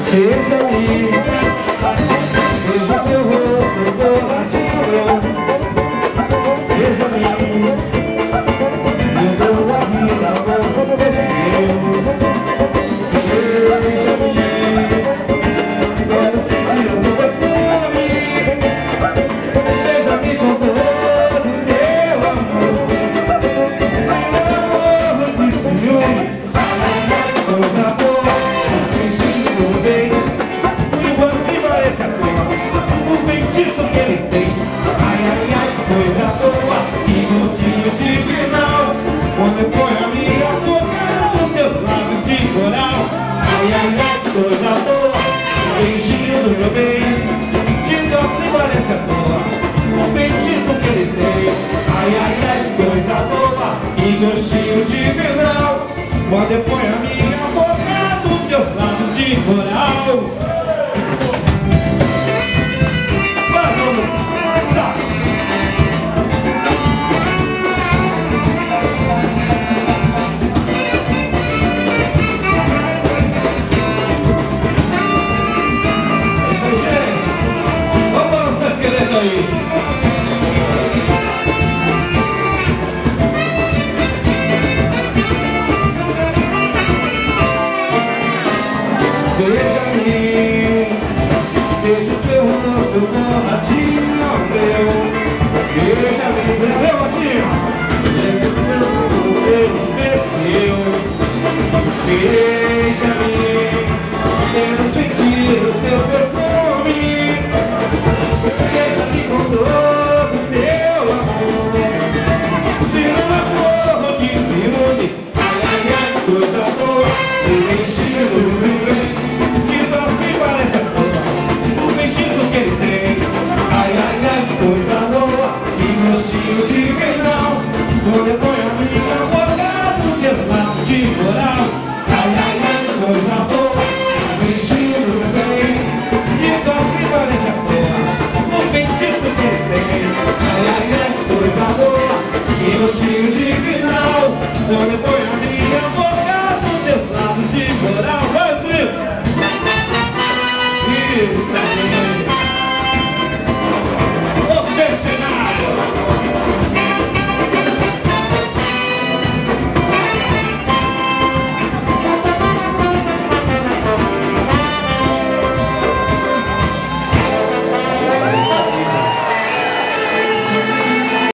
Deixa-me, veja teu rosto dourado. Deixa-me, eu dou a vida como eu. Deixa-me, quero sentir o teu perfume. Deixa-me com todo o teu amor. Sem amor de ciúme, coisa boa, fingindo bem. O Banfi parece à toa, o feitiço que ele tem. Ai, ai, ai, coisa boa, que docinho de final. Quando eu ponho a minha boca nos teus lábios de coral. Ai, ai, ai, coisa boa, fingindo meu bem. De doce parece à toa, o feitiço que ele tem. Ai, ai, ai, coisa boa, que gostinho de final. Quando eu ponho a minha boca nos teus lábios de coral. Deixa-me, deixa o teu rosto doradinho meu. Deixa-me ver meu rostinho, deixa o teu rosto meu.